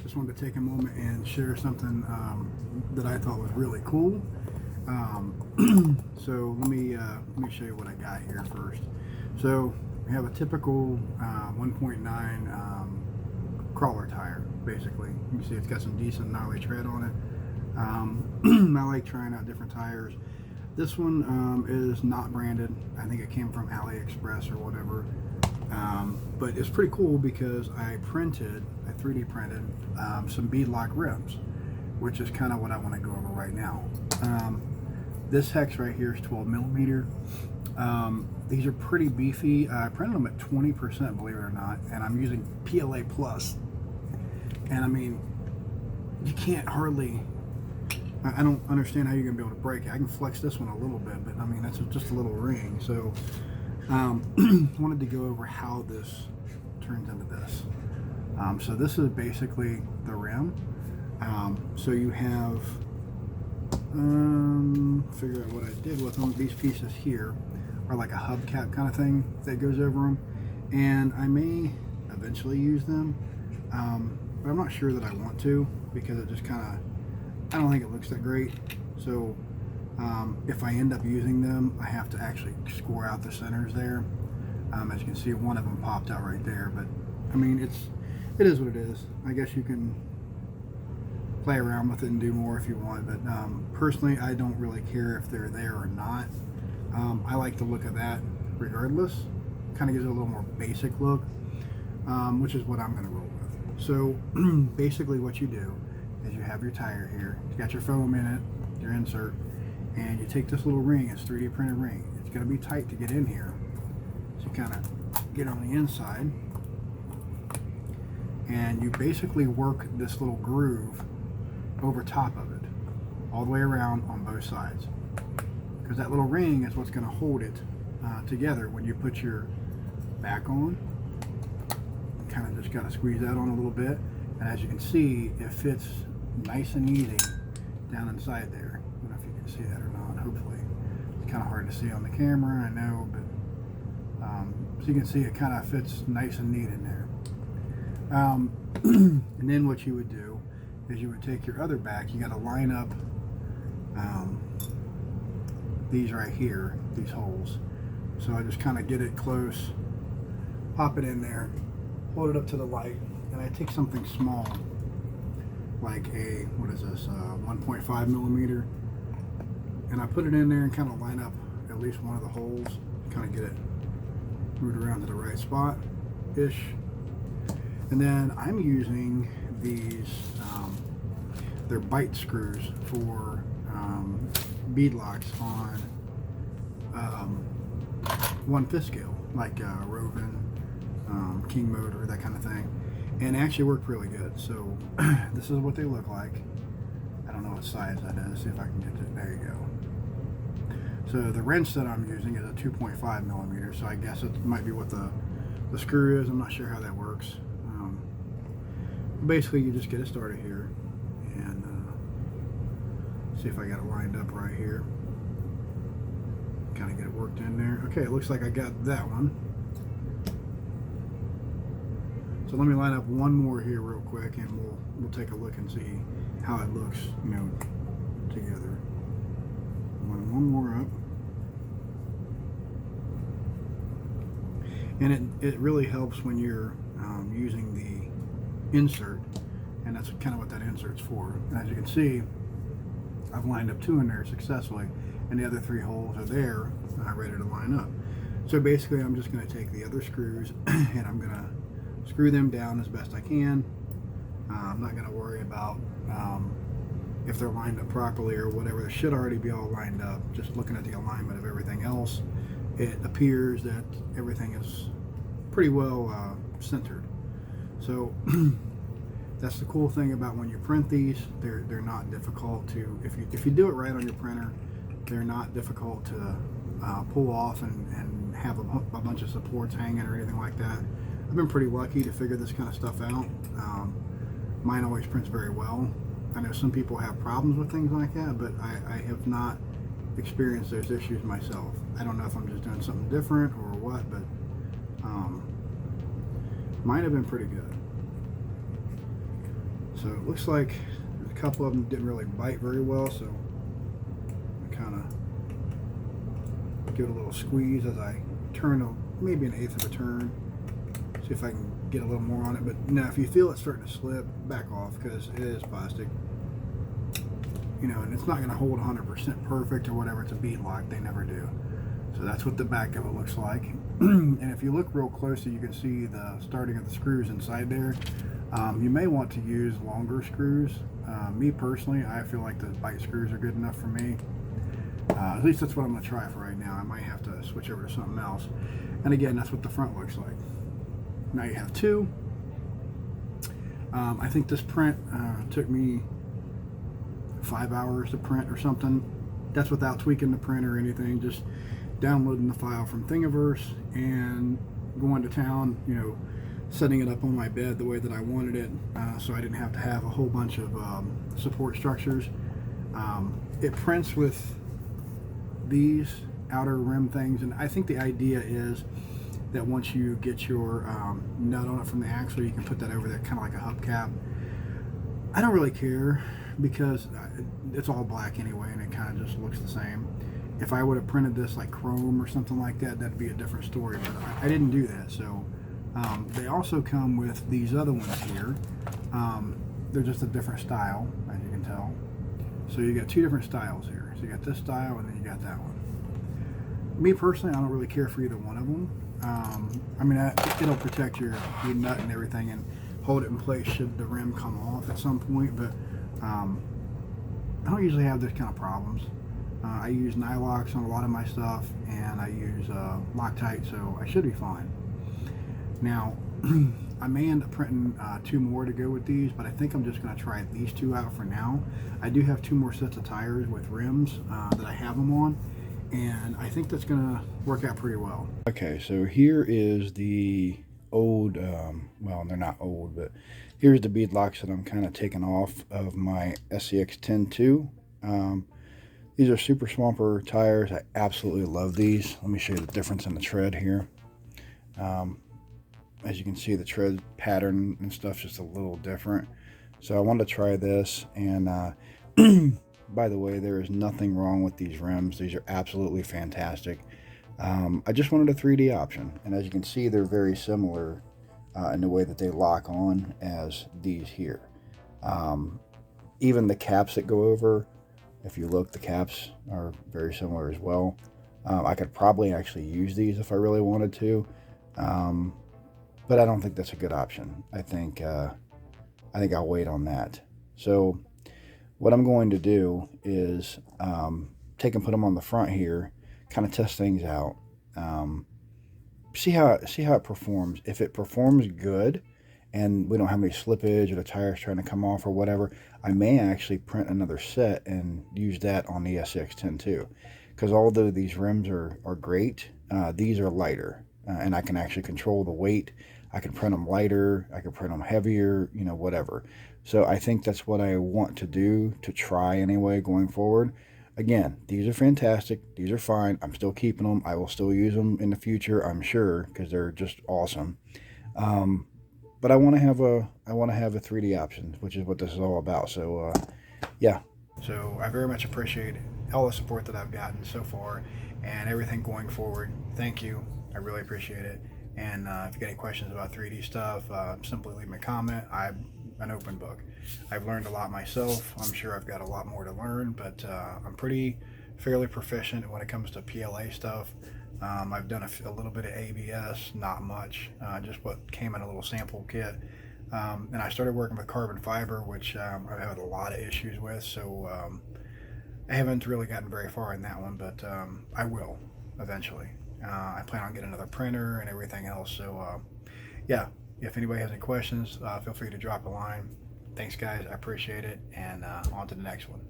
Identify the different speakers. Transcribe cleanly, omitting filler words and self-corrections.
Speaker 1: just wanted to take a moment and share something that I thought was really cool. So let me show you what I got here first. So we have a typical 1.9 crawler tire. Basically, you can see it's got some decent gnarly tread on it. I like trying out different tires. This one is not branded. I think it came from AliExpress or whatever. But it's pretty cool because I 3D printed some beadlock rims, which is kind of what I want to go over right now. This hex right here is 12 millimeter. These are pretty beefy. I printed them at 20%, believe it or not, and I'm using PLA Plus. And I mean, you can't hardly, I don't understand how you're gonna be able to break it. I can flex this one a little bit, but I mean, that's just a little ring. So wanted to go over how this turns into this. So this is basically the rim. So you have, figure out what I did with them. These pieces here are like a hubcap kind of thing that goes over them. And I may eventually use them, but I'm not sure that I want to, because it just kind of, I don't think it looks that great. So if I end up using them, I have to actually score out the centers there. As you can see, one of them popped out right there, but I mean, it is what it is. I guess you can play around with it and do more if you want, but personally, I don't really care if they're there or not. I like the look of that regardless. Kind of gives it a little more basic look, which is what I'm going to roll with. So basically what you do is you have your tire here, you got your foam in it, your insert, and you take this little ring, it's 3D printed ring. It's going to be tight to get in here. So you kind of get on the inside, and you basically work this little groove over top of it, all the way around on both sides. Because that little ring is what's going to hold it together when you put your back on. Kind of just got to squeeze that on a little bit, and as you can see, it fits nice and easy down inside there. I don't know if you can see that or not. Hopefully, it's kind of hard to see on the camera, I know, but so you can see it kind of fits nice and neat in there. And then what you would do is you would take your other back. You got to line up these right here, these holes. So I just kind of get it close, pop it in there, hold it up to the light, and I take something small, like a, what is this, 1.5 millimeter, and I put it in there and kind of line up at least one of the holes, kind of get it moved around to the right spot-ish. And then I'm using these, they're bite screws for beadlocks on 1/5 scale, like Rovin, King Motor, that kind of thing, and they actually work really good. So this is what they look like. I don't know what size that is. See if I can get it. There you go. So the wrench that I'm using is a 2.5 millimeter. So I guess it might be what the screw is. I'm not sure how that works. Basically, you just get it started here, and see if I got it lined up right here. Kind of get it worked in there. Okay, it looks like I got that one. So let me line up one more here real quick, and we'll take a look and see how it looks, you know, together. Line one more up, and it really helps when you're using the insert, and that's kind of what that insert's for. And as you can see, I've lined up two in there successfully, and the other three holes are there ready to line up. So basically, I'm just going to take the other screws and I'm going to screw them down as best I can. I'm not going to worry about if they're lined up properly or whatever. They should already be all lined up. Just looking at the alignment of everything else, it appears that everything is pretty well centered. So that's the cool thing about when you print these. They're not difficult to, if you do it right on your printer, they're not difficult to pull off and have a bunch of supports hanging or anything like that. I've been pretty lucky to figure this kind of stuff out. Mine always prints very well. I know some people have problems with things like that, but I have not experienced those issues myself. I don't know if I'm just doing something different or what, but mine have been pretty good. So it looks like a couple of them didn't really bite very well, so I kind of give it a little squeeze as I turn maybe an eighth of a turn. See if I can get a little more on it. But now if you feel it starting to slip, back off, because it is plastic. You know, and it's not going to hold 100% perfect or whatever. It's a beadlock. They never do. So that's what the back of it looks like. And if you look real closely, you can see the starting of the screws inside there. You may want to use longer screws. Me personally, I feel like the bite screws are good enough for me. At least that's what I'm going to try for right now. I might have to switch over to something else. And again, that's what the front looks like. Now you have two. I think this print took me 5 hours to print or something. That's without tweaking the print or anything, just downloading the file from Thingiverse and going to town, you know, setting it up on my bed the way that I wanted it, so I didn't have to have a whole bunch of support structures. It prints with these outer rim things, and I think the idea is that once you get your nut on it from the axle, you can put that over there, kind of like a hubcap. I don't really care because it's all black anyway, and it kind of just looks the same. If I would have printed this like chrome or something like that, that'd be a different story, but I didn't do that. So they also come with these other ones here. They're just a different style, as you can tell. So you got two different styles here. So you got this style, and then you got that one. Me personally, I don't really care for either one of them. I mean, it'll protect your nut and everything and hold it in place should the rim come off at some point, but I don't usually have this kind of problems. I use Nylox on a lot of my stuff, and I use Loctite, so I should be fine. Now, I may end up printing 2 more to go with these, but I think I'm just going to try these 2 out for now. I do have 2 more sets of tires with rims that I have them on, and I think that's going to work out pretty well. Okay, so here is the old, well, they're not old, but here's the beadlocks that I'm kind of taking off of my SCX 10-2. These are Super Swamper tires. I absolutely love these. Let me show you the difference in the tread here. As you can see, the tread pattern and stuff's just a little different. So I wanted to try this, and by the way, there is nothing wrong with these rims. These are absolutely fantastic. I just wanted a 3D option, and as you can see, they're very similar in the way that they lock on as these here. Even the caps that go over, if you look, the caps are very similar as well. I could probably actually use these if I really wanted to, but I don't think that's a good option. I think I'll wait on that. So what I'm going to do is take and put them on the front here, kind of test things out, see how it performs. If it performs good and we don't have any slippage or the tire's trying to come off or whatever, I may actually print another set and use that on the SCX 10-2. Because although these rims are great, these are lighter, and I can actually control the weight. I can print them lighter, I can print them heavier, you know, whatever. So I think that's what I want to do, to try anyway going forward. Again, these are fantastic. These are fine. I'm still keeping them. I will still use them in the future, I'm sure, because they're just awesome. But I want to have a 3D option, which is what this is all about. So yeah. So I very much appreciate all the support that I've gotten so far and everything going forward. Thank you. I really appreciate it. And if you got any questions about 3D stuff, simply leave me a comment. I'm an open book. I've learned a lot myself. I'm sure I've got a lot more to learn, but I'm fairly proficient when it comes to PLA stuff. I've done a little bit of ABS, not much, just what came in a little sample kit. And I started working with carbon fiber, which I've had a lot of issues with, so I haven't really gotten very far in that one, but I will eventually. I plan on getting another printer and everything else, so yeah, if anybody has any questions, feel free to drop a line. Thanks guys, I appreciate it, and on to the next one.